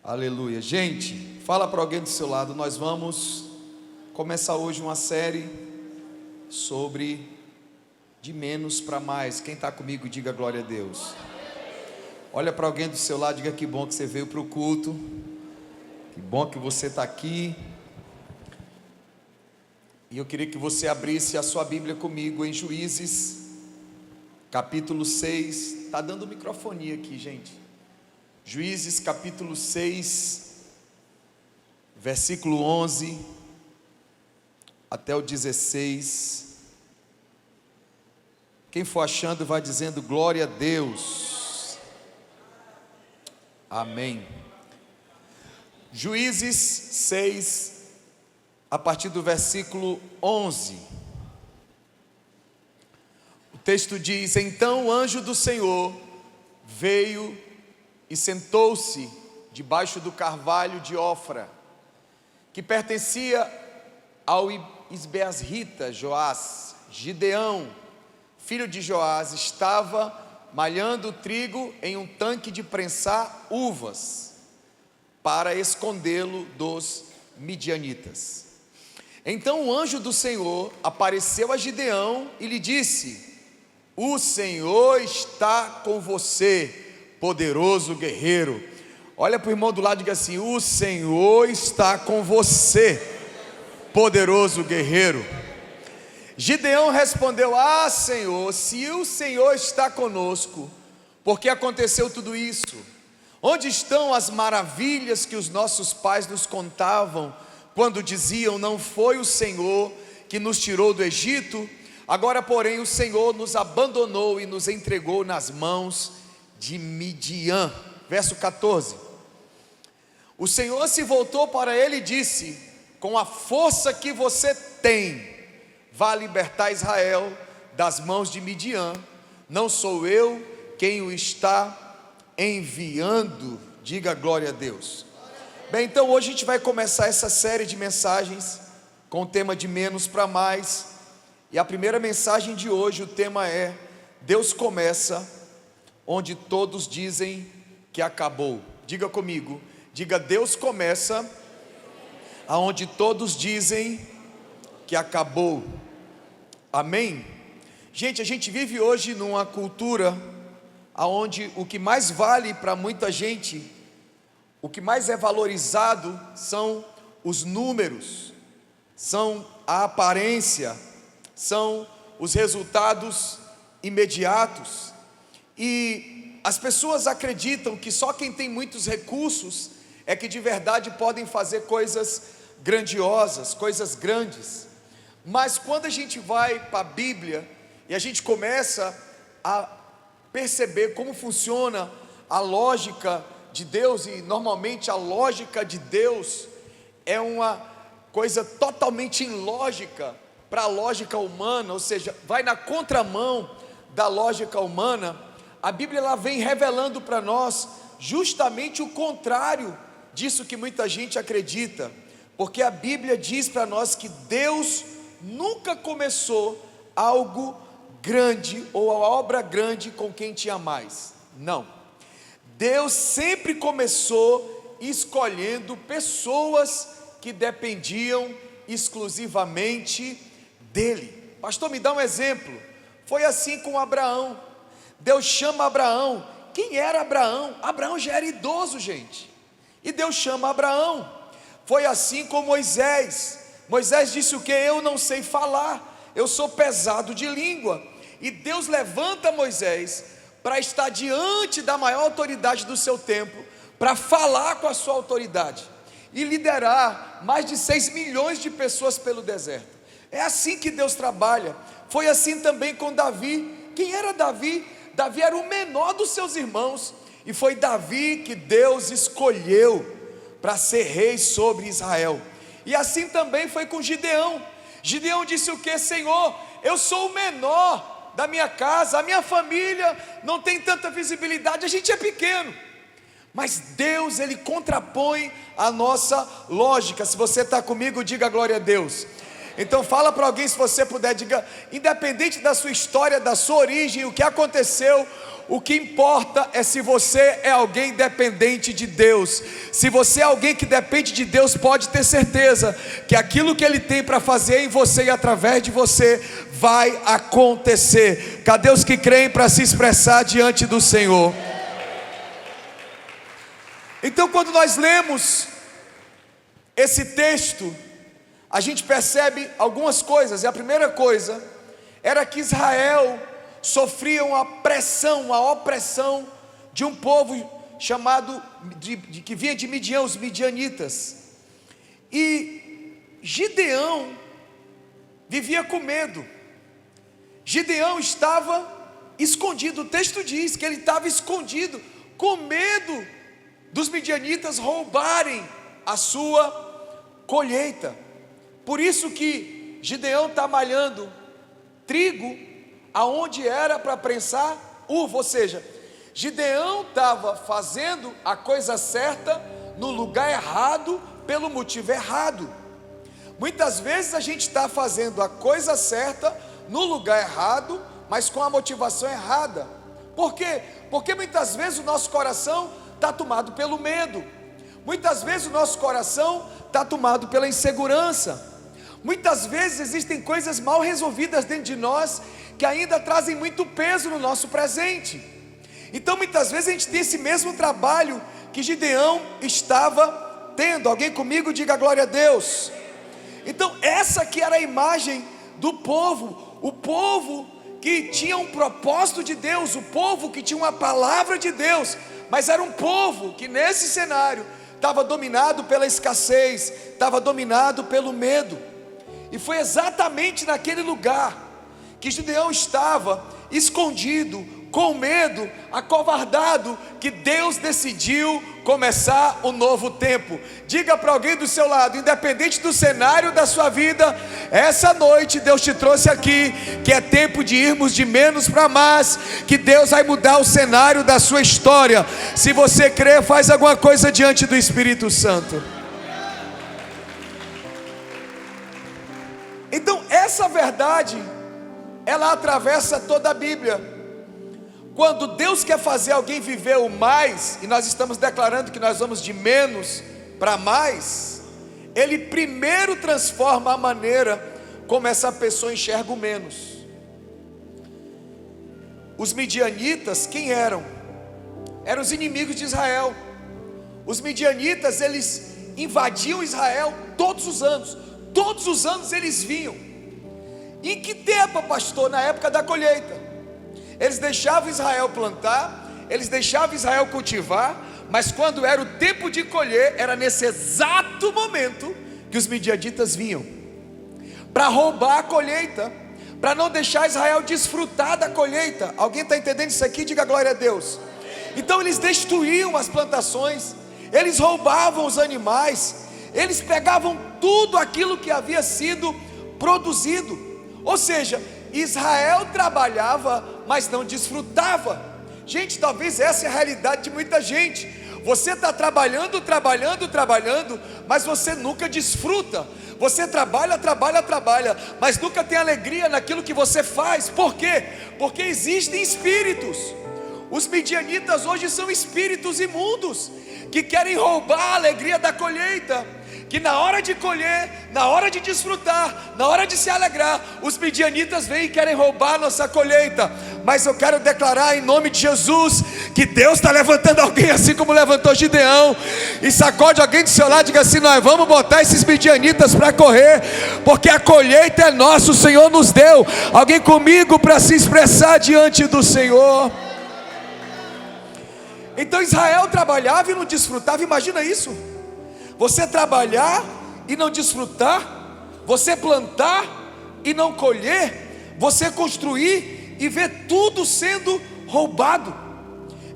Aleluia. Gente, fala para alguém do seu lado. Nós vamos começar hoje uma série sobre de menos para mais. Quem está comigo, diga glória a Deus. Olha para alguém do seu lado, diga: que bom que você veio para o culto, que bom que você está aqui. E eu queria que você abrisse a sua Bíblia comigo em Juízes capítulo 6. Está dando microfonia aqui, gente. Juízes capítulo 6, versículo 11 até o 16. Quem for achando vai dizendo glória a Deus. Amém. Juízes 6, a partir do versículo 11. O texto diz: então o anjo do Senhor veio e sentou-se debaixo do carvalho de Ofra, que pertencia ao Isbeasrita Joás. Gideão, filho de Joás, estava malhando trigo em um tanque de prensar uvas, para escondê-lo dos midianitas. Então o anjo do Senhor apareceu a Gideão e lhe disse: o Senhor está com você, poderoso guerreiro. Olha para o irmão do lado e diga assim: o Senhor está com você, poderoso guerreiro. Gideão respondeu: ah, Senhor, se o Senhor está conosco, por que aconteceu tudo isso? Onde estão as maravilhas que os nossos pais nos contavam, quando diziam: não foi o Senhor que nos tirou do Egito? Agora, porém, o Senhor nos abandonou e nos entregou nas mãos de Midian. Verso 14. O Senhor se voltou para ele e disse: com a força que você tem, vá libertar Israel das mãos de Midian. Não sou eu quem o está enviando. Diga glória a Deus. Bem, então hoje a gente vai começar essa série de mensagens com o tema de menos para mais. E a primeira mensagem de hoje, o tema é: Deus começa onde todos dizem que acabou. Diga comigo, diga: Deus começa aonde todos dizem que acabou. Amém? Gente, a gente vive hoje numa cultura aonde o que mais vale para muita gente, o que mais é valorizado são os números, são a aparência, são os resultados imediatos. E as pessoas acreditam que só quem tem muitos recursos é que de verdade podem fazer coisas grandiosas, coisas grandes. Mas quando a gente vai para a Bíblia e a gente começa a perceber como funciona a lógica de Deus, e normalmente a lógica de Deus é uma coisa totalmente ilógica para a lógica humana, ou seja, vai na contramão da lógica humana. A Bíblia ela vem revelando para nós justamente o contrário disso que muita gente acredita, porque a Bíblia diz para nós que Deus nunca começou algo grande ou a obra grande com quem tinha mais. Não, Deus sempre começou escolhendo pessoas que dependiam exclusivamente dele. Pastor, me dá um exemplo. Foi assim com Abraão. Deus chama Abraão. Quem era Abraão? Abraão já era idoso, gente, e Deus chama Abraão. Foi assim com Moisés. Moisés disse o que? Eu não sei falar, eu sou pesado de língua. E Deus levanta Moisés para estar diante da maior autoridade do seu tempo, para falar com a sua autoridade e liderar mais de 6 milhões de pessoas pelo deserto. É assim que Deus trabalha. Foi assim também com Davi. Quem era Davi? Davi era o menor dos seus irmãos, e foi Davi que Deus escolheu para ser rei sobre Israel. E assim também foi com Gideão. Gideão disse o que? Senhor, eu sou o menor da minha casa, a minha família não tem tanta visibilidade, a gente é pequeno. Mas Deus, Ele contrapõe a nossa lógica. Se você está comigo, diga glória a Deus. Então fala para alguém, se você puder, diga: independente da sua história, da sua origem, o que aconteceu, o que importa é se você é alguém dependente de Deus. Se você é alguém que depende de Deus, pode ter certeza que aquilo que Ele tem para fazer em você e através de você vai acontecer. Cadê os que creem para se expressar diante do Senhor? Então, quando nós lemos esse texto, a gente percebe algumas coisas. E a primeira coisa era que Israel sofria uma pressão, uma opressão de um povo chamado, que vinha de Midian, os midianitas. E Gideão vivia com medo. Gideão estava escondido. O texto diz que ele estava escondido, com medo dos midianitas roubarem a sua colheita. Por isso que Gideão está malhando trigo aonde era para prensar uva. Ou seja, Gideão estava fazendo a coisa certa no lugar errado, pelo motivo errado. Muitas vezes a gente está fazendo a coisa certa no lugar errado, mas com a motivação errada. Por quê? Porque muitas vezes o nosso coração está tomado pelo medo. Muitas vezes o nosso coração está tomado pela insegurança. Muitas vezes existem coisas mal resolvidas dentro de nós que ainda trazem muito peso no nosso presente. Então muitas vezes a gente tem esse mesmo trabalho que Gideão estava tendo. Alguém comigo diga glória a Deus. Então essa que era a imagem do povo, o povo que tinha um propósito de Deus, o povo que tinha uma palavra de Deus, mas era um povo que nesse cenário estava dominado pela escassez, estava dominado pelo medo. E foi exatamente naquele lugar que Gideão estava escondido, com medo, acovardado, que Deus decidiu começar um novo tempo. Diga para alguém do seu lado, independente do cenário da sua vida, essa noite Deus te trouxe aqui, que é tempo de irmos de menos para mais, que Deus vai mudar o cenário da sua história. Se você crer, faz alguma coisa diante do Espírito Santo. Então essa verdade, ela atravessa toda a Bíblia. Quando Deus quer fazer alguém viver o mais, e nós estamos declarando que nós vamos de menos para mais, Ele primeiro transforma a maneira como essa pessoa enxerga o menos. Os midianitas, quem eram? Eram os inimigos de Israel. Os midianitas, eles invadiam Israel todos os anos. Todos os anos eles vinham. Em que tempo, pastor? Na época da colheita. Eles deixavam Israel plantar, eles deixavam Israel cultivar, mas quando era o tempo de colher, era nesse exato momento que os midianitas vinham para roubar a colheita, para não deixar Israel desfrutar da colheita. Alguém está entendendo isso aqui? Diga glória a Deus. Então eles destruíam as plantações, eles roubavam os animais, eles pegavam tudo aquilo que havia sido produzido. Ou seja, Israel trabalhava, mas não desfrutava. Gente, talvez essa é a realidade de muita gente. Você está trabalhando, mas você nunca desfruta. Você trabalha, mas nunca tem alegria naquilo que você faz. Por quê? Porque existem espíritos. Os midianitas hoje são espíritos imundos, que querem roubar a alegria da colheita. Que na hora de colher, na hora de desfrutar, na hora de se alegrar, os midianitas vêm e querem roubar a nossa colheita. Mas eu quero declarar em nome de Jesus, que Deus está levantando alguém assim como levantou Gideão. E sacode alguém do seu lado e diga assim: nós vamos botar esses midianitas para correr, porque a colheita é nossa, o Senhor nos deu. Alguém comigo para se expressar diante do Senhor. Então Israel trabalhava e não desfrutava. Imagina isso. Você trabalhar e não desfrutar, você plantar e não colher, você construir e ver tudo sendo roubado.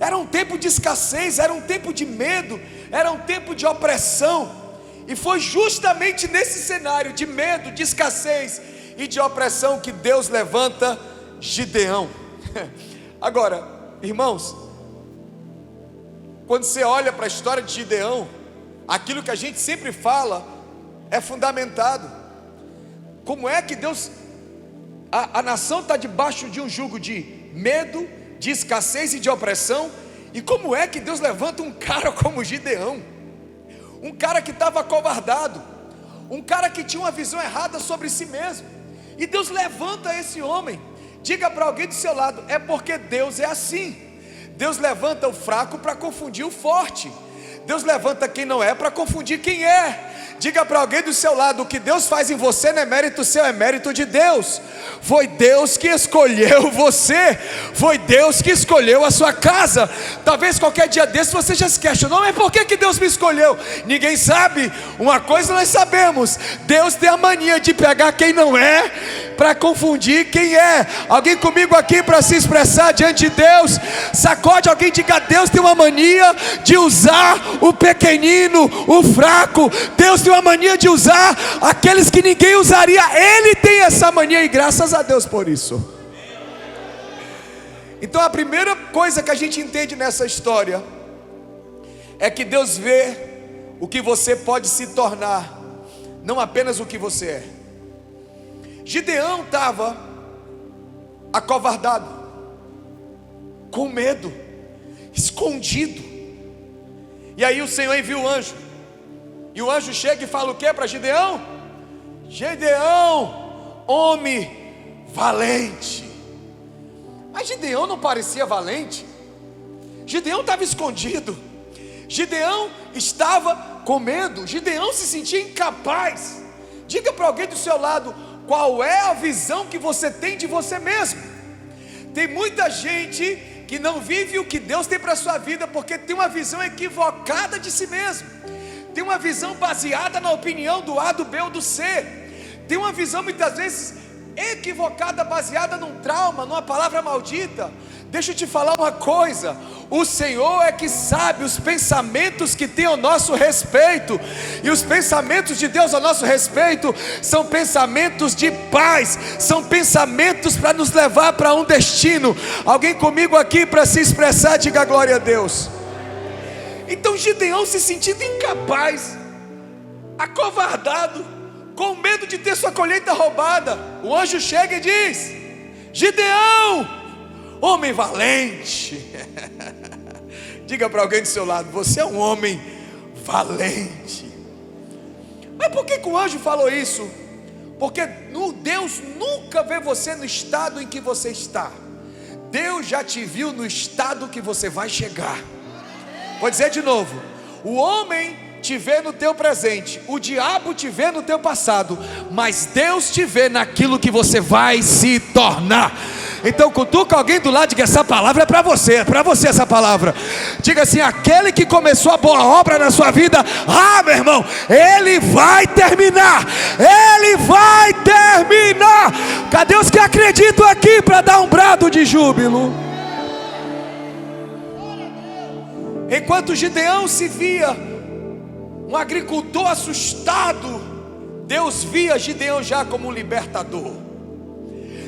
Era um tempo de escassez, era um tempo de medo, era um tempo de opressão. E foi justamente nesse cenário de medo, de escassez e de opressão que Deus levanta Gideão. Agora, irmãos, quando você olha para a história de Gideão, aquilo que a gente sempre fala é fundamentado. como é que Deus, a nação está debaixo de um jugo de medo, de escassez e de opressão, e como é que Deus levanta um cara como Gideão, um cara que estava acovardado, um cara que tinha uma visão errada sobre si mesmo, e Deus levanta esse homem. Diga para alguém do seu lado: é porque Deus é assim. Deus levanta o fraco para confundir o forte. Deus levanta quem não é para confundir quem é. Diga para alguém do seu lado: o que Deus faz em você não é mérito seu, é mérito de Deus. Foi Deus que escolheu você, foi Deus que escolheu a sua casa. Talvez qualquer dia desse você já se questionou: mas por que Deus me escolheu? Ninguém sabe. Uma coisa nós sabemos: Deus tem a mania de pegar quem não é para confundir quem é. Alguém comigo aqui para se expressar diante de Deus? Sacode alguém, diga: Deus tem uma mania de usar o pequenino, o fraco. Deus tem uma mania de usar aqueles que ninguém usaria. Ele tem essa mania, e graças a Deus por isso. Então a primeira coisa que a gente entende nessa história é que Deus vê o que você pode se tornar, não apenas o que você é. Gideão estava acovardado, com medo, escondido. E aí o Senhor envia o anjo. E o anjo chega e fala o que para Gideão? Gideão, homem valente. Mas Gideão não parecia valente. Gideão estava escondido. Gideão estava com medo. Gideão se sentia incapaz. Diga para alguém do seu lado: qual é a visão que você tem de você mesmo? Tem muita gente que não vive o que Deus tem para a sua vida, porque tem uma visão equivocada de si mesmo. Tem uma visão baseada na opinião do A, do B ou do C. Tem uma visão muitas vezes equivocada, baseada num trauma, numa palavra maldita. Deixa eu te falar uma coisa: o Senhor é que sabe os pensamentos que tem ao nosso respeito, e os pensamentos de Deus ao nosso respeito são pensamentos de paz, são pensamentos para nos levar para um destino. Alguém comigo aqui para se expressar, diga glória a Deus. Então Gideão se sentindo incapaz, acovardado, com medo de ter sua colheita roubada, o anjo chega e diz: Gideão, homem valente. Diga para alguém do seu lado: você é um homem valente. Mas por que o anjo falou isso? Porque Deus nunca vê você no estado em que você está. Deus já te viu no estado que você vai chegar. Vou dizer de novo: o homem te vê no teu presente, o diabo te vê no teu passado, mas Deus te vê naquilo que você vai se tornar. Então cutuca alguém do lado e diga: essa palavra é para você essa palavra. Diga assim: aquele que começou a boa obra na sua vida, meu irmão, ele vai terminar. Ele vai terminar. Cadê os que acreditam aqui para dar um brado de júbilo? Enquanto Gideão se via um agricultor assustado, Deus via Gideão já como um libertador.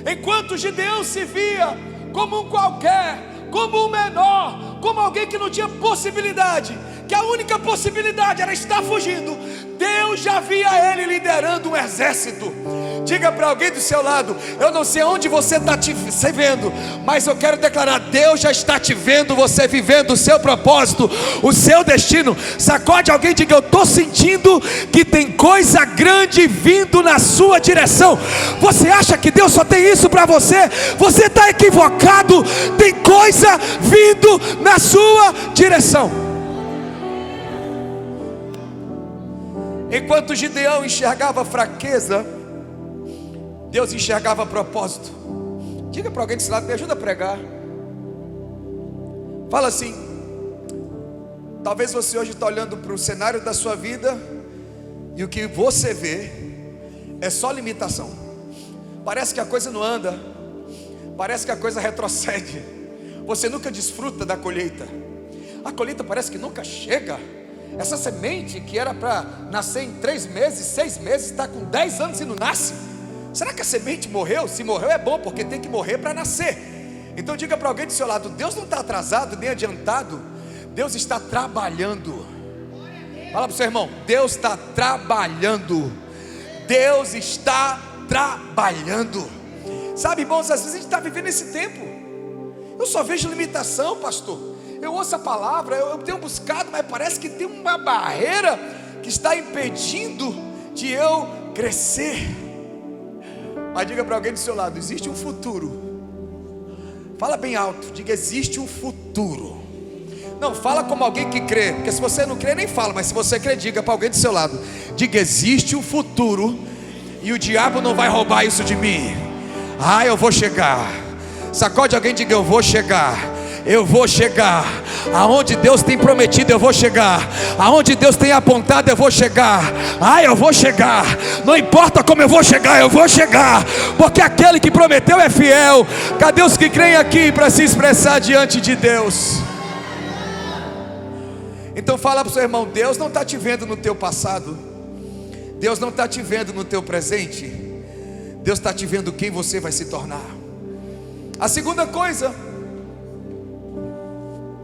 Enquanto Gideão se via como um qualquer, como um menor, como alguém que não tinha possibilidade, que a única possibilidade era estar fugindo, Deus já via ele liderando um exército. Diga para alguém do seu lado: eu não sei onde você está se vendo, mas eu quero declarar: Deus já está te vendo, você vivendo o seu propósito, o seu destino. Sacode alguém e diga: eu estou sentindo que tem coisa grande vindo na sua direção. Você acha que Deus só tem isso para você? Você está equivocado. Tem coisa vindo na sua direção. Enquanto Gideão enxergava fraqueza, Deus enxergava propósito. Diga para alguém desse lado: me ajuda a pregar. Fala assim: talvez você hoje está olhando para o cenário da sua vida e o que você vê é só limitação. Parece que a coisa não anda, parece que a coisa retrocede. Você nunca desfruta da colheita. A colheita parece que nunca chega. Essa semente que era para nascer em 3 meses, 6 meses, está com 10 anos e não nasce. Será que a semente morreu? Se morreu é bom, porque tem que morrer para nascer. Então diga para alguém do seu lado: Deus não está atrasado nem adiantado, Deus está trabalhando. Fala para o seu irmão: Deus está trabalhando. Deus está trabalhando. Sabe, irmãos, às vezes a gente está vivendo esse tempo. Eu só vejo limitação, pastor. Eu ouço a palavra, eu tenho buscado, mas parece que tem uma barreira que está impedindo de eu crescer. Mas diga para alguém do seu lado: existe um futuro. Fala bem alto, diga: existe um futuro. Não, fala como alguém que crê, porque se você não crê nem fala, mas se você crê, diga para alguém do seu lado: diga, existe um futuro e o diabo não vai roubar isso de mim. Ah, eu vou chegar. Sacode alguém, diga: eu vou chegar. Eu vou chegar. Aonde Deus tem prometido, eu vou chegar. Aonde Deus tem apontado, eu vou chegar. Ah, eu vou chegar. Não importa como eu vou chegar, eu vou chegar. Porque aquele que prometeu é fiel. Cadê os que creem aqui para se expressar diante de Deus? Então fala para o seu irmão: Deus não está te vendo no teu passado. Deus não está te vendo no teu presente. Deus está te vendo quem você vai se tornar. A segunda coisa: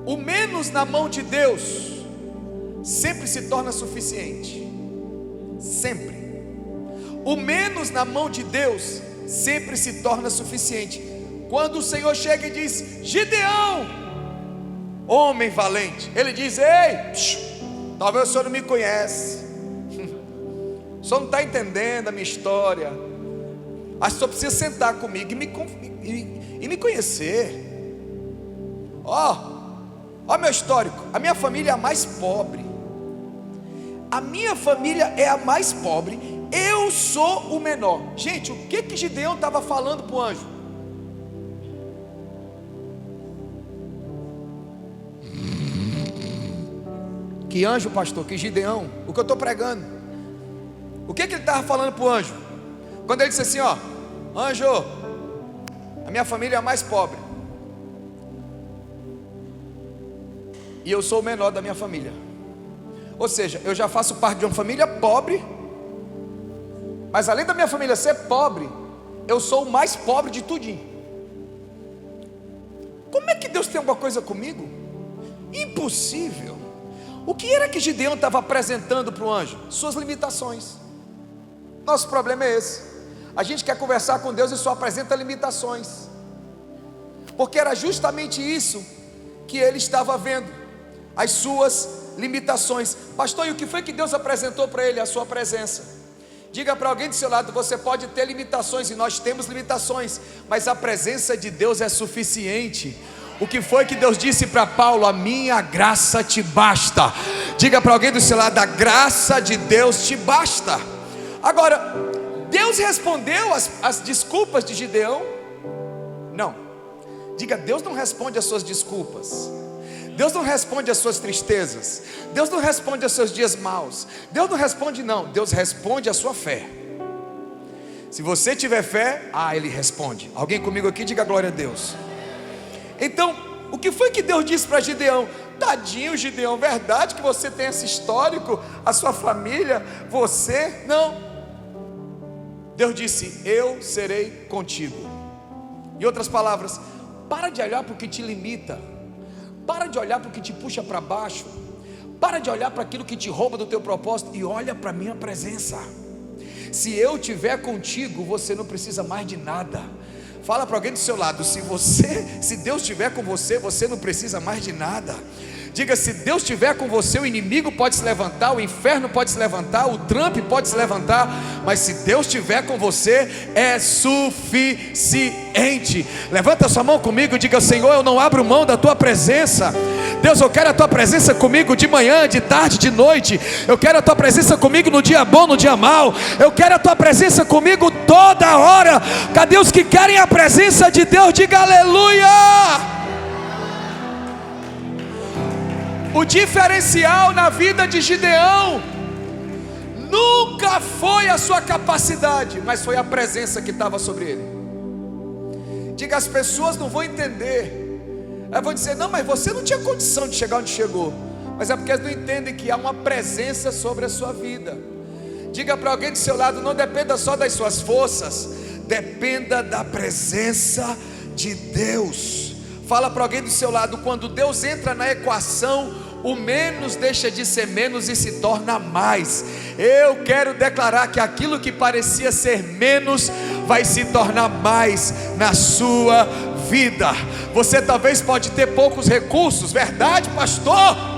o menos na mão de Deus sempre se torna suficiente. Sempre. O menos na mão de Deus sempre se torna suficiente. Quando o Senhor chega e diz: Gideão, homem valente, Ele diz: ei, talvez o senhor não me conhece, o senhor não está entendendo a minha história. Acho que o senhor precisa sentar comigo e me conhecer. Ó meu histórico, a minha família é a mais pobre. A minha família é a mais pobre. Eu sou o menor. Gente, o que Gideão estava falando para o anjo? Que anjo, pastor? Que Gideão? O que eu estou pregando? O que ele estava falando para o anjo? Quando ele disse assim: ó, anjo, a minha família é a mais pobre e eu sou o menor da minha família. Ou seja, eu já faço parte de uma família pobre, mas além da minha família ser pobre, eu sou o mais pobre de tudinho. Como é que Deus tem alguma coisa comigo? Impossível. O que era que Gideão estava apresentando para o anjo? Suas limitações. Nosso problema é esse: a gente quer conversar com Deus e só apresenta limitações, porque era justamente isso que ele estava vendo, as suas limitações. Pastor, e o que foi que Deus apresentou para ele? A sua presença. Diga para alguém do seu lado: você pode ter limitações, e nós temos limitações, mas a presença de Deus é suficiente. O que foi que Deus disse para Paulo? A minha graça te basta. Diga para alguém do seu lado: a graça de Deus te basta. Agora, Deus respondeu as desculpas de Gideão? Não. Diga: Deus não responde às suas desculpas. Deus não responde às suas tristezas. Deus não responde aos seus dias maus. Deus não responde, não. Deus responde à sua fé. Se você tiver fé, Ele responde. Alguém comigo aqui? Diga glória a Deus. Então, o que foi que Deus disse para Gideão? Tadinho, Gideão, verdade que você tem esse histórico, a sua família, você? Não. Deus disse: eu serei contigo. Em outras palavras, para de olhar para o que te limita. Para de olhar para o que te puxa para baixo. Para de olhar para aquilo que te rouba do teu propósito e olha para a minha presença. Se eu estiver contigo, você não precisa mais de nada. Fala para alguém do seu lado: se Deus estiver com você, você não precisa mais de nada. Diga: se Deus estiver com você, o inimigo pode se levantar, o inferno pode se levantar, o Trump pode se levantar, mas se Deus estiver com você, é suficiente. Levanta sua mão comigo e diga: Senhor, eu não abro mão da tua presença. Deus, eu quero a tua presença comigo de manhã, de tarde, de noite. Eu quero a tua presença comigo no dia bom, no dia mau. Eu quero a tua presença comigo toda hora. Cadê os que querem a presença de Deus? Diga aleluia. O diferencial na vida de Gideão nunca foi a sua capacidade, mas foi a presença que estava sobre ele. Diga: as pessoas não vão entender. Elas vão dizer: não, mas você não tinha condição de chegar onde chegou. Mas é porque eles não entendem que há uma presença sobre a sua vida. Diga para alguém do seu lado: não dependa só das suas forças, dependa da presença de Deus. Fala para alguém do seu lado: quando Deus entra na equação, o menos deixa de ser menos e se torna mais. Eu quero declarar que aquilo que parecia ser menos vai se tornar mais na sua vida. Você talvez pode ter poucos recursos, verdade, pastor?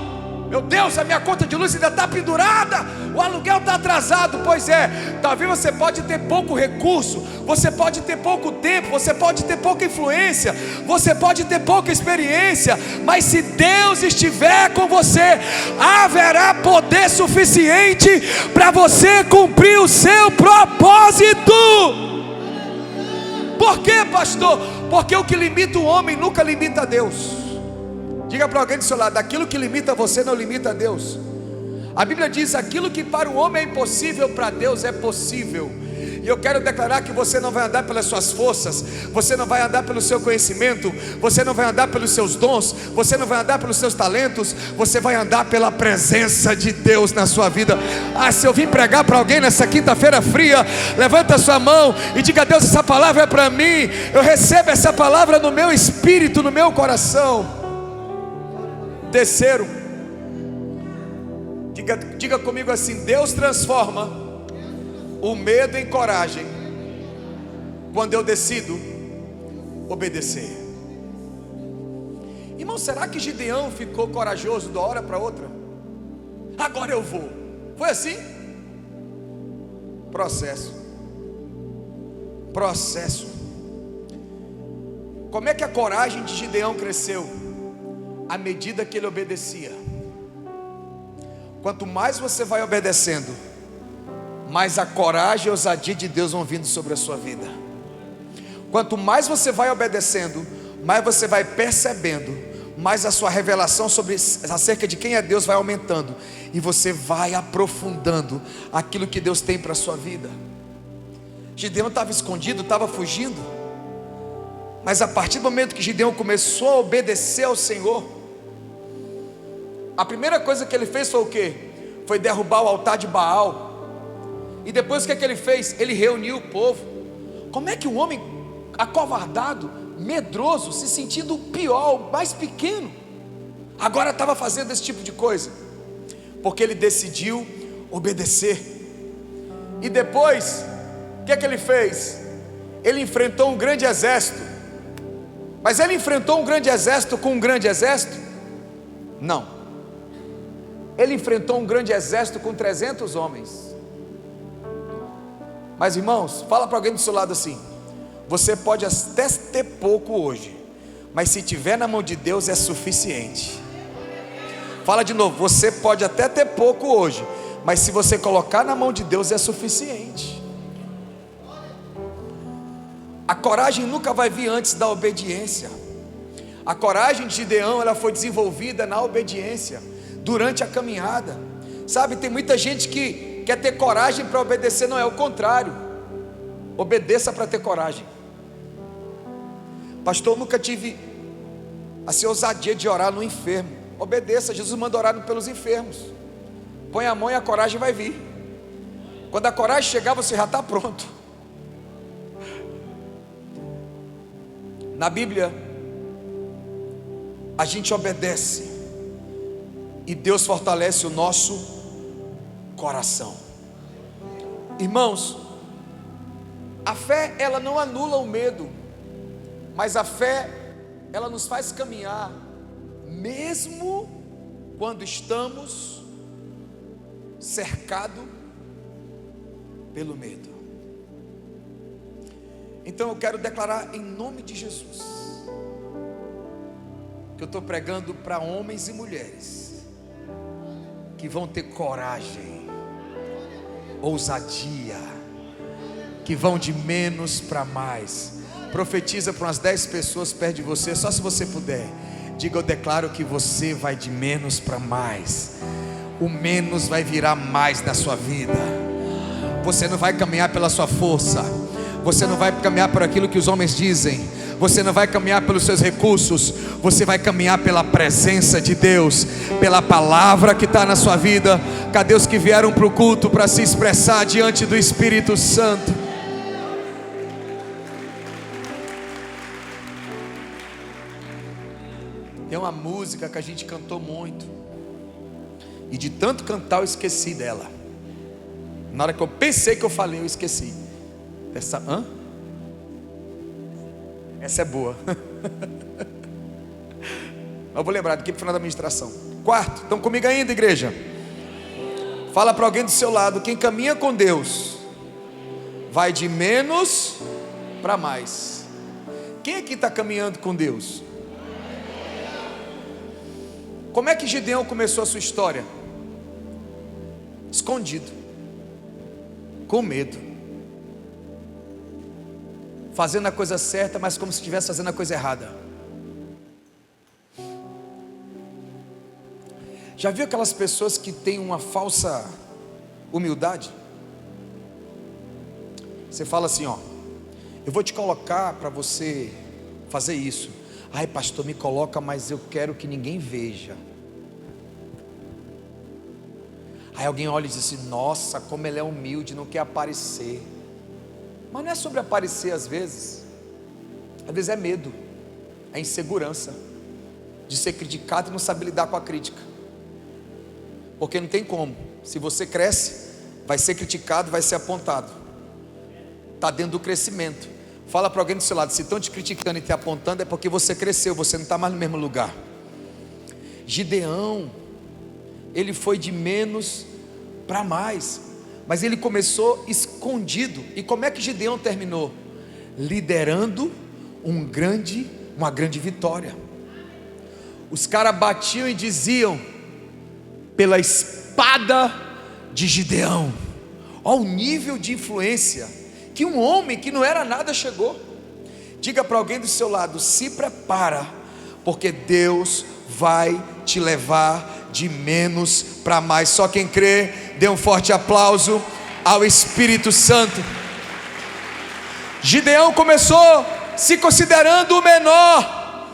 Meu Deus, a minha conta de luz ainda está pendurada, o aluguel está atrasado. Pois é, talvez você pode ter pouco recurso, você pode ter pouco tempo, você pode ter pouca influência, você pode ter pouca experiência, mas se Deus estiver com você, haverá poder suficiente para você cumprir o seu propósito. Por quê, pastor? Porque o que limita o homem nunca limita a Deus. Diga para alguém do seu lado: aquilo que limita você não limita a Deus. A Bíblia diz: aquilo que para o homem é impossível, para Deus é possível. E eu quero declarar que você não vai andar pelas suas forças, você não vai andar pelo seu conhecimento, você não vai andar pelos seus dons, você não vai andar pelos seus talentos, você vai andar pela presença de Deus na sua vida. Se eu vim pregar para alguém nessa quinta-feira fria, levanta a sua mão e diga: Deus, essa palavra é para mim, eu recebo essa palavra no meu espírito, no meu coração. Terceiro, diga comigo assim: Deus transforma o medo em coragem quando eu decido obedecer. Irmão, será que Gideão ficou corajoso de uma hora para outra? Agora eu vou. Foi assim? Processo. Como é que a coragem de Gideão cresceu? À medida que ele obedecia. Quanto mais você vai obedecendo, mais a coragem e a ousadia de Deus vão vindo sobre a sua vida. Quanto mais você vai obedecendo, mais você vai percebendo, mais a sua revelação acerca de quem é Deus vai aumentando, e você vai aprofundando aquilo que Deus tem para a sua vida. Gideão estava escondido, estava fugindo, mas a partir do momento que Gideão começou a obedecer ao Senhor, a primeira coisa que ele fez foi o quê? Foi derrubar o altar de Baal. E depois o que ele fez? Ele reuniu o povo. Como é que um homem acovardado, medroso, se sentindo o pior, o mais pequeno, agora estava fazendo esse tipo de coisa? Porque ele decidiu obedecer. E depois, o que ele fez? Ele enfrentou um grande exército. Mas ele enfrentou um grande exército com um grande exército? Não. Ele enfrentou um grande exército com 300 homens. Mas irmãos, fala para alguém do seu lado assim: você pode até ter pouco hoje, mas se tiver na mão de Deus é suficiente. Fala de novo: você pode até ter pouco hoje, mas se você colocar na mão de Deus é suficiente. A coragem nunca vai vir antes da obediência. A coragem de Gideão, ela foi desenvolvida na obediência, durante a caminhada. Sabe, tem muita gente que quer ter coragem para obedecer. Não, é o contrário. Obedeça para ter coragem. Pastor, eu nunca tive assim ousadia de orar no enfermo. Obedeça, Jesus manda orar pelos enfermos. Põe a mão e a coragem vai vir. Quando a coragem chegar, você já está pronto. Na Bíblia, a gente obedece e Deus fortalece o nosso coração. Irmãos, a fé, ela não anula o medo, mas a fé, ela nos faz caminhar, mesmo quando estamos cercados pelo medo. Então eu quero declarar em nome de Jesus, que eu estou pregando para homens e mulheres que vão ter coragem, ousadia, que vão de menos para mais. Profetiza para umas 10 pessoas perto de você, só se você puder. Diga: eu declaro que você vai de menos para mais. O menos vai virar mais na sua vida. Você não vai caminhar pela sua força, você não vai caminhar por aquilo que os homens dizem, você não vai caminhar pelos seus recursos, você vai caminhar pela presença de Deus, pela palavra que está na sua vida. Cadê os que vieram para o culto para se expressar diante do Espírito Santo? Tem uma música que a gente cantou muito, E de tanto cantar eu esqueci dela. Na hora que eu pensei que eu falei, eu esqueci. Essa é boa. Eu vou lembrar daqui para o final da ministração. Quarto, estão comigo ainda, igreja? Fala para alguém do seu lado: quem caminha com Deus vai de menos para mais. Quem aqui está caminhando com Deus? Como é que Gideão começou a sua história? Escondido, com medo, fazendo a coisa certa, mas como se estivesse fazendo a coisa errada. Já viu aquelas pessoas que têm uma falsa humildade? Você fala assim, ó: eu vou te colocar para você fazer isso. Ai, pastor, me coloca, mas eu quero que ninguém veja. Aí alguém olha e diz assim: nossa, como ele é humilde, não quer aparecer. Mas não é sobre aparecer às vezes é medo, é insegurança de ser criticado e não saber lidar com a crítica. Porque não tem como, se você cresce, vai ser criticado, vai ser apontado. Está dentro do crescimento. Fala para alguém do seu lado: se estão te criticando e te apontando, é porque você cresceu, você não está mais no mesmo lugar. Gideão, ele foi de menos para mais, mas ele começou escondido. E como é que Gideão terminou? Liderando uma grande vitória. Os caras batiam e diziam: pela espada de Gideão. Olha o nível de influência que um homem que não era nada chegou. Diga para alguém do seu lado: se prepara, porque Deus vai te levar de menos para mais. Só quem crê, dê um forte aplauso ao Espírito Santo. Gideão começou se considerando o menor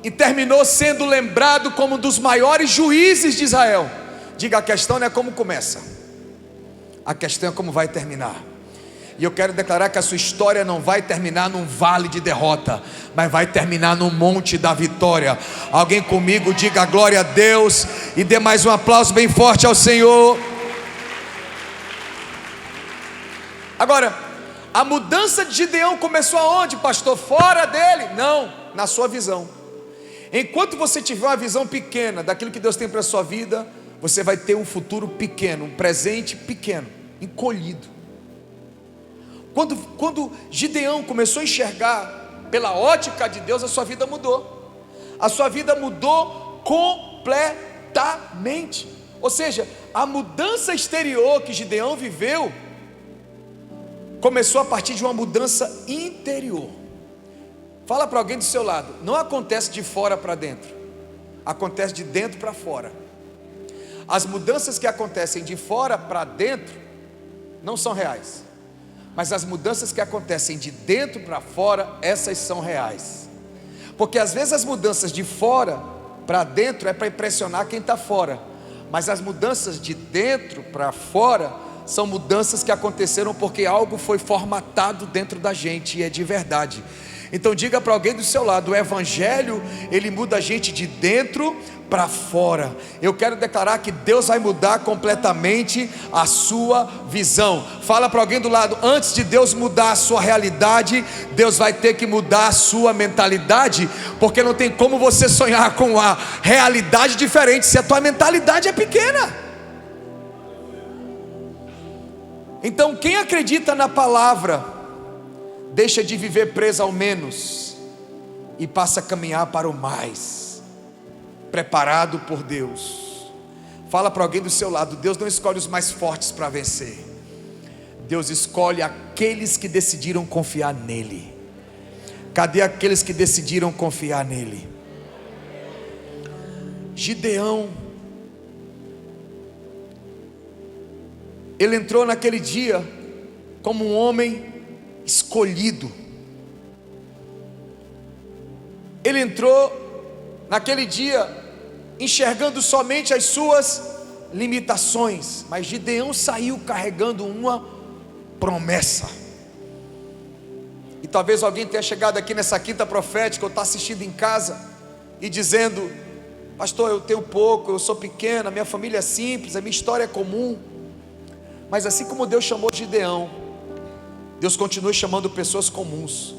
e terminou sendo lembrado como um dos maiores juízes de Israel. Diga: a questão não é como começa, a questão é como vai terminar. E eu quero declarar que a sua história não vai terminar num vale de derrota, mas vai terminar no monte da vitória. Alguém comigo diga glória a Deus e dê mais um aplauso bem forte ao Senhor. Agora, a mudança de Gideão começou aonde, pastor? Fora dele? Não, na sua visão. Enquanto você tiver uma visão pequena daquilo que Deus tem para a sua vida, você vai ter um futuro pequeno, um presente pequeno, encolhido. Quando Gideão começou a enxergar pela ótica de Deus, a sua vida mudou. A sua vida mudou completamente. Ou seja, a mudança exterior que Gideão viveu começou a partir de uma mudança interior. Fala para alguém do seu lado: não acontece de fora para dentro, acontece de dentro para fora. As mudanças que acontecem de fora para dentro não são reais, mas as mudanças que acontecem de dentro para fora, essas são reais. Porque às vezes as mudanças de fora para dentro é para impressionar quem está fora, mas as mudanças de dentro para fora são mudanças que aconteceram porque algo foi formatado dentro da gente e é de verdade. Então diga para alguém do seu lado: o evangelho, ele muda a gente de dentro para fora. Eu quero declarar que Deus vai mudar completamente a sua visão. Fala para alguém do lado: antes de Deus mudar a sua realidade, Deus vai ter que mudar a sua mentalidade, porque não tem como você sonhar com a realidade diferente se a tua mentalidade é pequena. Então quem acredita na palavra deixa de viver preso ao menos e passa a caminhar para o mais, preparado por Deus. Fala para alguém do seu lado: Deus não escolhe os mais fortes para vencer, Deus escolhe aqueles que decidiram confiar nele. Cadê aqueles que decidiram confiar nele? Gideão, ele entrou naquele dia como um homem escolhido. Ele entrou naquele dia enxergando somente as suas limitações, mas Gideão saiu carregando uma promessa. E talvez alguém tenha chegado aqui nessa quinta profética ou está assistindo em casa e dizendo: Pastor, eu tenho pouco, eu sou pequena, minha família é simples, a minha história é comum. Mas assim como Deus chamou Gideão, Deus continua chamando pessoas comuns,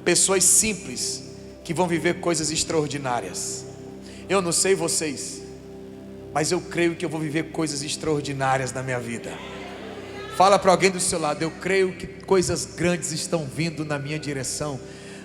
pessoas simples, que vão viver coisas extraordinárias. Eu não sei vocês, mas eu creio que eu vou viver coisas extraordinárias na minha vida. Fala para alguém do seu lado: eu creio que coisas grandes estão vindo na minha direção.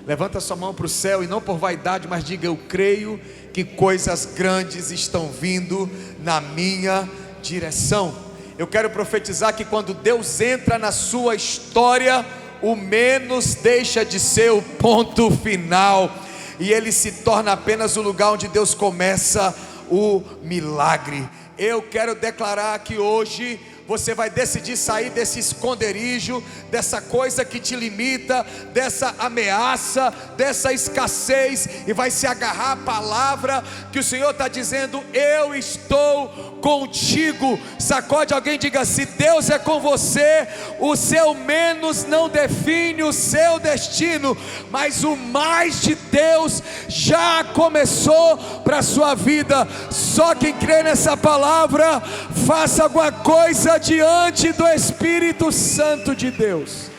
Levanta sua mão para o céu, e não por vaidade, mas diga: eu creio que coisas grandes estão vindo na minha direção. Eu quero profetizar que quando Deus entra na sua história, o menos deixa de ser o ponto final, e ele se torna apenas o lugar onde Deus começa o milagre. Eu quero declarar que hoje você vai decidir sair desse esconderijo, dessa coisa que te limita, dessa ameaça, dessa escassez, e vai se agarrar à palavra que o Senhor está dizendo: eu estou contigo. Sacode alguém e diga: se Deus é com você, o seu menos não define o seu destino, mas o mais de Deus já começou para a sua vida. Só quem crê nessa palavra, faça alguma coisa diante do Espírito Santo de Deus.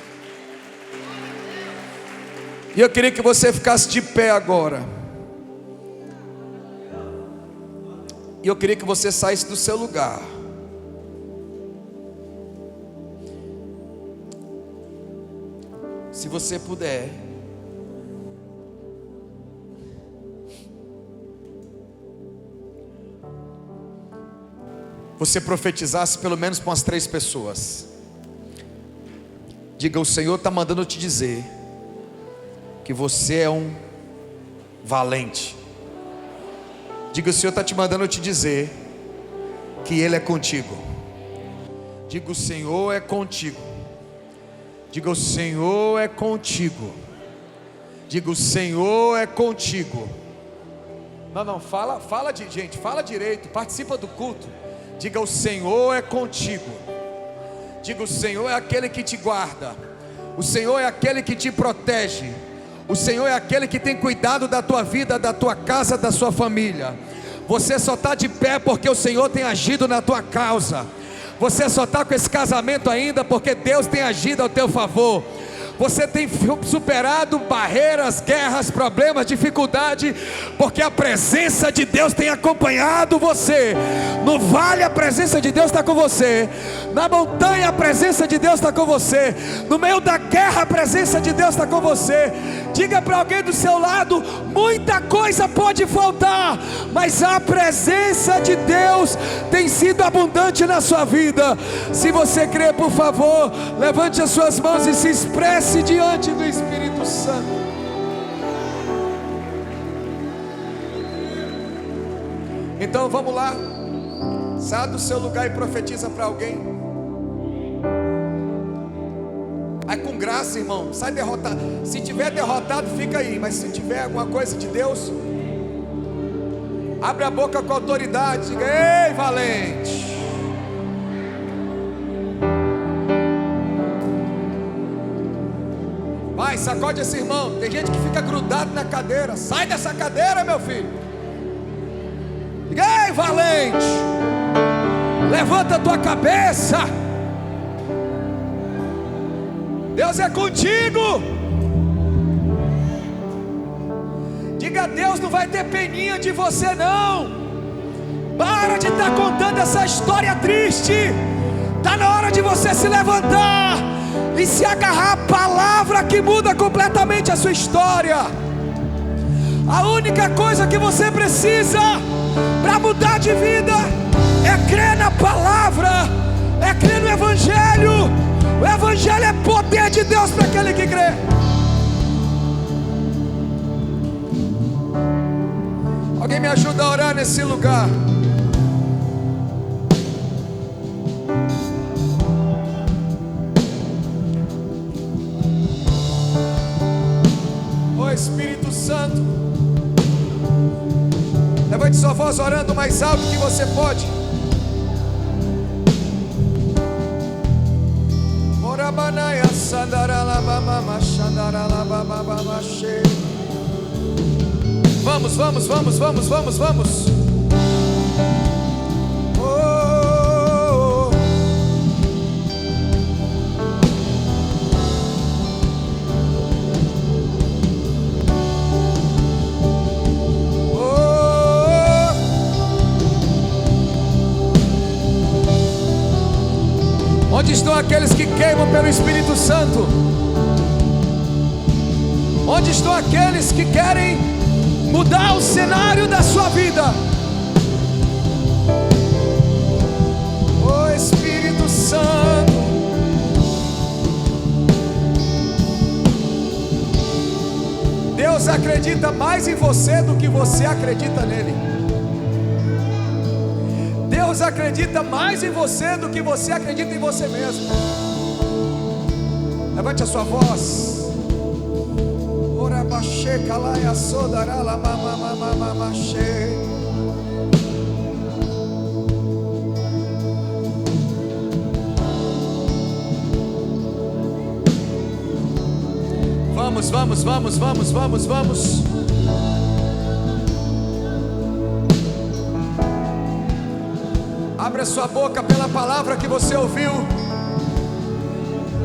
E eu queria que você ficasse de pé agora, e eu queria que você saísse do seu lugar. Se você puder, você profetizasse pelo menos para umas 3 pessoas. Diga: o Senhor está mandando eu te dizer que você é um valente. Diga: o Senhor está te mandando eu te dizer que Ele é contigo. Diga: o Senhor é contigo. Diga: o Senhor é contigo. Diga: o Senhor é contigo. Não, fala gente, fala direito, participa do culto. Diga: o Senhor é contigo. Diga: o Senhor é aquele que te guarda. O Senhor é aquele que te protege. O Senhor é aquele que tem cuidado da tua vida, da tua casa, da sua família. Você só está de pé porque o Senhor tem agido na tua causa. Você só está com esse casamento ainda porque Deus tem agido ao teu favor. Você tem superado barreiras, guerras, problemas, dificuldade, porque a presença de Deus tem acompanhado você. No vale a presença de Deus está com você. Na montanha a presença de Deus está com você. No meio da guerra a presença de Deus está com você. Diga para alguém do seu lado: muita coisa pode faltar, mas a presença de Deus tem sido abundante na sua vida. Se você crê, por favor, levante as suas mãos e se expresse diante do Espírito Santo. Então vamos lá. Sai do seu lugar e profetiza para alguém. Vai com graça, irmão. Sai derrotado. Se tiver derrotado, fica aí. Mas se tiver alguma coisa de Deus, abre a boca com autoridade. Diga: ei, valente. Vai, sacode esse irmão. Tem gente que fica grudado na cadeira. Sai dessa cadeira, meu filho. Diga: ei, valente. Levanta a tua cabeça. Deus é contigo. Diga: Deus não vai ter peninha de você não. Para de estar contando essa história triste. Está na hora de você se levantar e se agarrar à palavra que muda completamente a sua história. A única coisa que você precisa para mudar de vida é crer na palavra, é crer no Evangelho. O Evangelho é poder de Deus para aquele que crê. Alguém me ajuda a orar nesse lugar? Espírito Santo, levante sua voz orando o mais alto que você pode. Vamos, vamos, vamos, vamos, vamos, vamos. Onde estão aqueles que queimam pelo Espírito Santo? Onde estão aqueles que querem mudar o cenário da sua vida? Oh Espírito Santo, Deus acredita mais em você do que você acredita nele. Deus acredita mais em você do que você acredita em você mesmo. Levante a sua voz. Vamos, vamos, vamos, vamos, vamos, vamos. Abra sua boca pela palavra que você ouviu.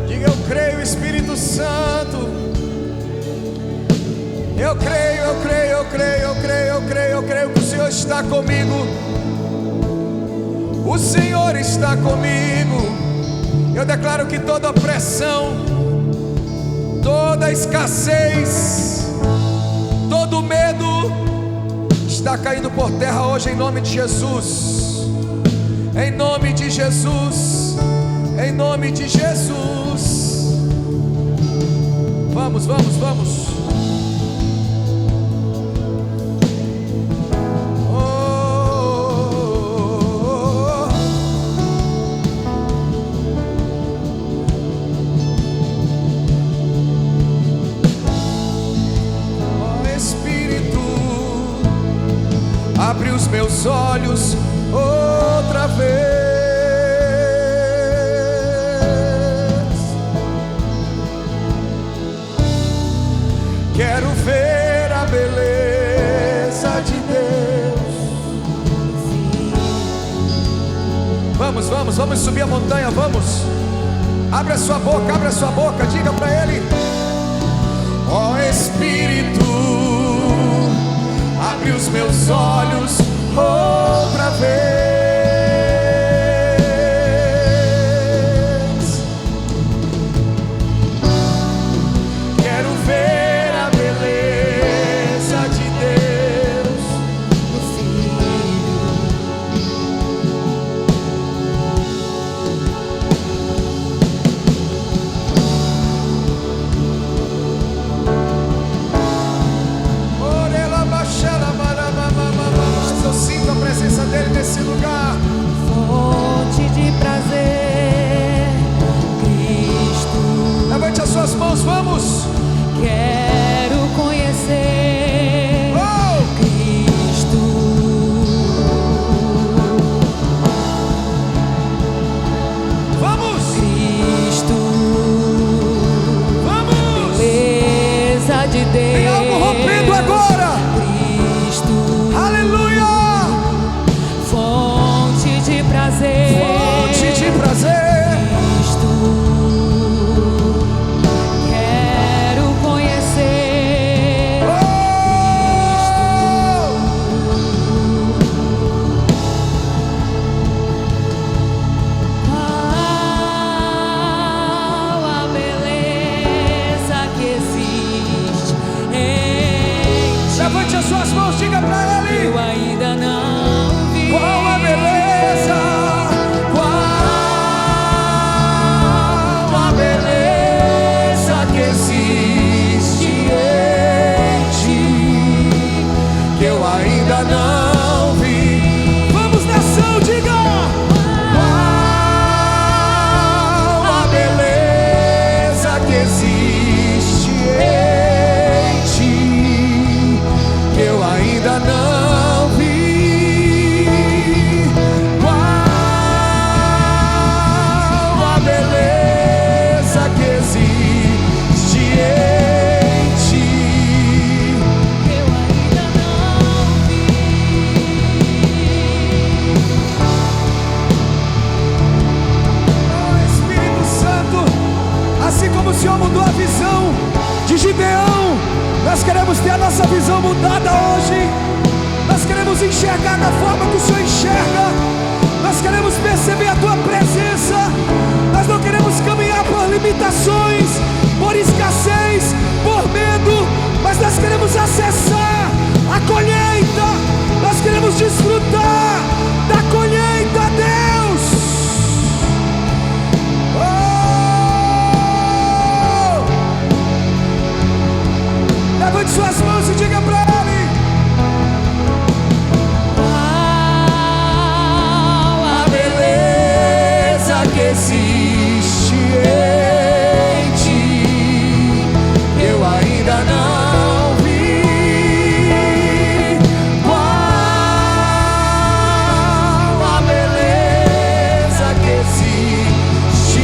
Diga: eu creio, Espírito Santo. Eu creio, eu creio, eu creio, eu creio, eu creio, eu creio que o Senhor está comigo. O Senhor está comigo. Eu declaro que toda opressão, toda escassez, todo medo está caindo por terra hoje em nome de Jesus. Em nome de Jesus. Em nome de Jesus. Vamos, vamos, vamos. Abre os meus olhos outra vez. Quero ver a beleza de Deus. Vamos, vamos, vamos subir a montanha, vamos. Abre a sua boca, diga para Ele: ó Espírito, abre os meus olhos outra vez. Quero ver a beleza de Deus no Filho. Eu sinto a presença dele nesse lugar. Fonte de prazer, Cristo. Levante as suas mãos, vamos. Quero conhecer Cristo. Vamos. Cristo. Vamos. Beleza de Deus. Tem algo rompendo agora. Cristo. Aleluia. Fonte de prazer. Fonte de prazer. Cristo. Quero conhecer qual a beleza que existe em Senhor mudou a visão de Gibeão, nós queremos ter a nossa visão mudada hoje. Nós queremos enxergar da forma que o Senhor enxerga. Nós queremos perceber a Tua presença. Nós não queremos caminhar por limitações, por escassez, por medo, mas nós queremos acessar a colheita. Nós queremos desfrutar da colheita, Deus. Levante suas mãos e diga para Ele: a beleza que existe em Ti, eu ainda não vi. Qual a beleza que existe em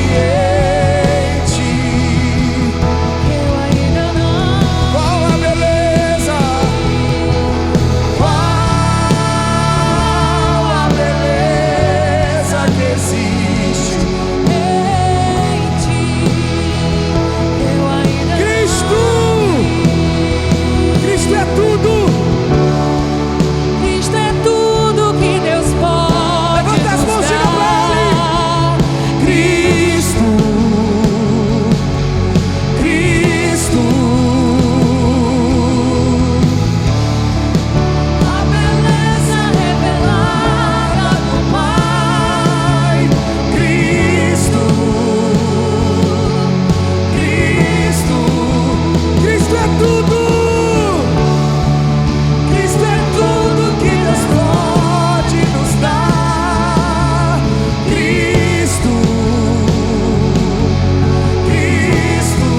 Ti, Eu ainda não. qual a beleza, qual a beleza que existe. Em Ti, eu ainda Cristo, Cristo é tudo. Cristo é tudo que Deus pode Levanta as mãos, nos diga pra Ele. dar. Cristo, Cristo, A beleza revelada do Pai. Cristo, Cristo, Cristo é tudo. Cristo é tudo que Deus pode nos dar. Cristo, Cristo,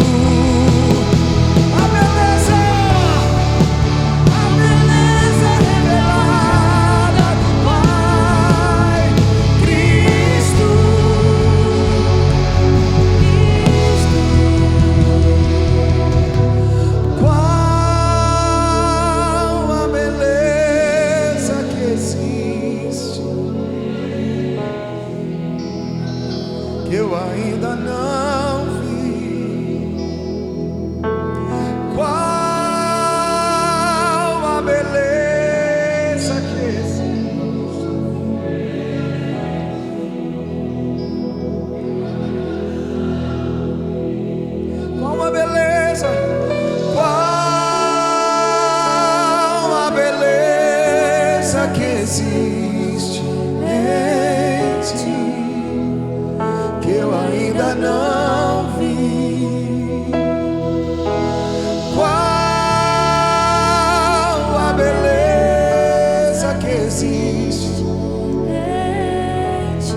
a beleza revelada do Pai. Cristo, qual a beleza que existe, que eu ainda não vi. Qual a beleza que existe, qual a beleza, qual a beleza que existe em Ti, que eu ainda não vi. Qual a beleza que existe, Em Ti,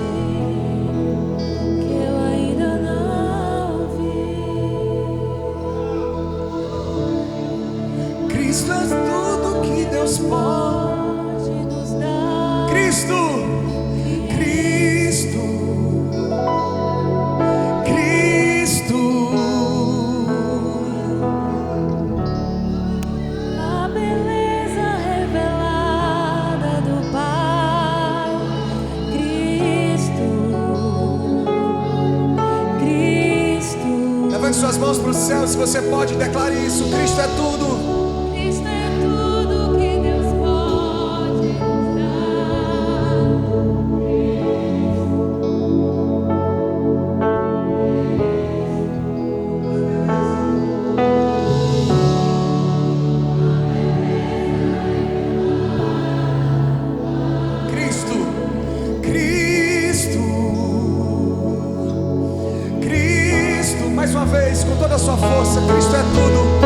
que eu ainda não vi. Cristo é tudo que Deus pode. Pode nos dar. Cristo, Cristo, Cristo, A beleza revelada do Pai. Cristo, Cristo. levante suas mãos para o céu, se você pode, declare isso. Cristo é tudo. Cristo é tudo que Deus pode nos dar. Cristo, Cristo, Cristo, mais uma vez, com toda a sua força. Cristo é tudo.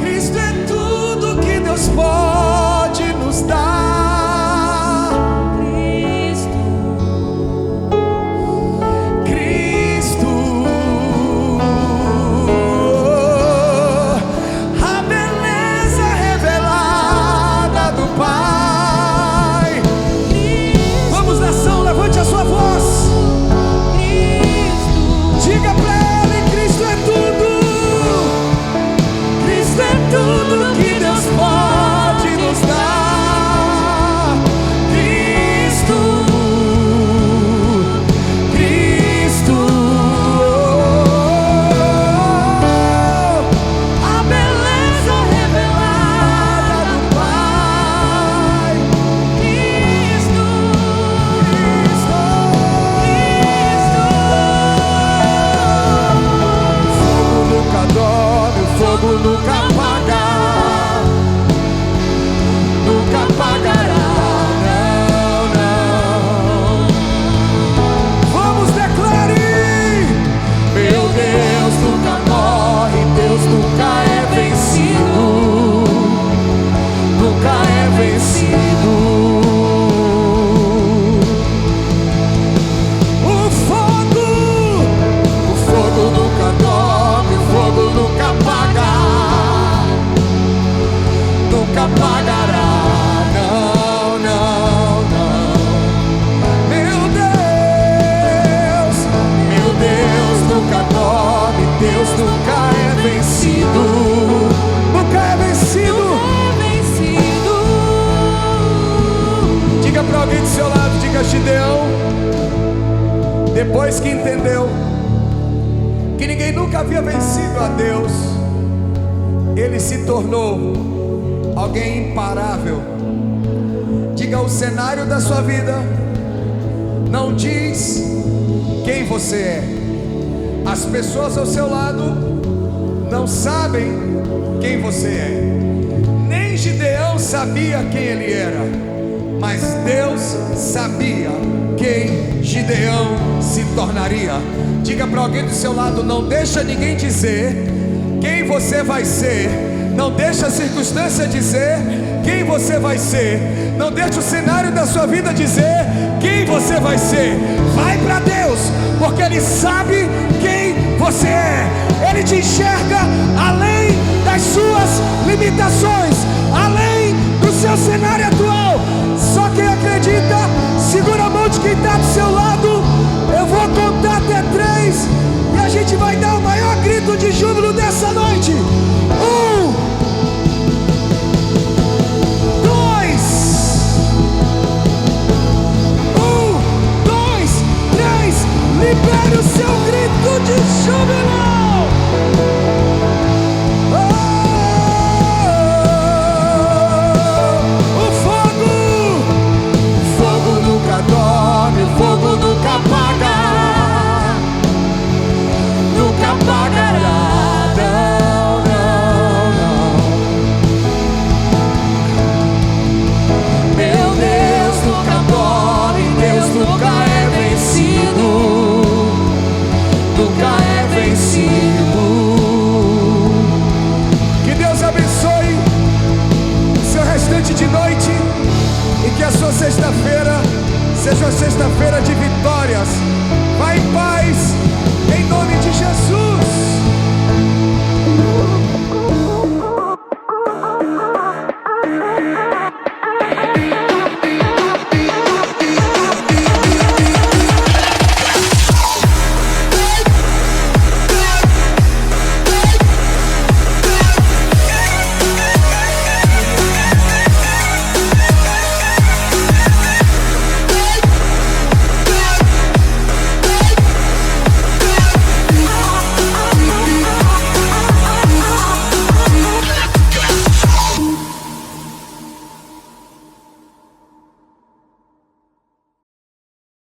Cristo é tudo que Deus pode nos dar. Cristo, Cristo, a beleza revelada do Pai. Vamos, nação, levante a sua voz. Cristo, Diga pra Ele: Cristo é tudo. Cristo é tudo que Deus pode nos depois que entendeu que ninguém nunca havia vencido a Deus, ele se tornou alguém imparável. Diga: o cenário da sua vida não diz quem você é. As pessoas ao seu lado não sabem quem você é. Nem Gideão sabia quem ele era, mas Deus sabia quem Gideão se tornaria. Diga para alguém do seu lado: não deixa ninguém dizer quem você vai ser. Não deixa a circunstância dizer quem você vai ser. Não deixa o cenário da sua vida dizer quem você vai ser. Vai para Deus, porque Ele sabe quem você é. Ele te enxerga além das suas limitações, além do seu cenário atual. Só quem acredita, segura a mão de quem está do seu lado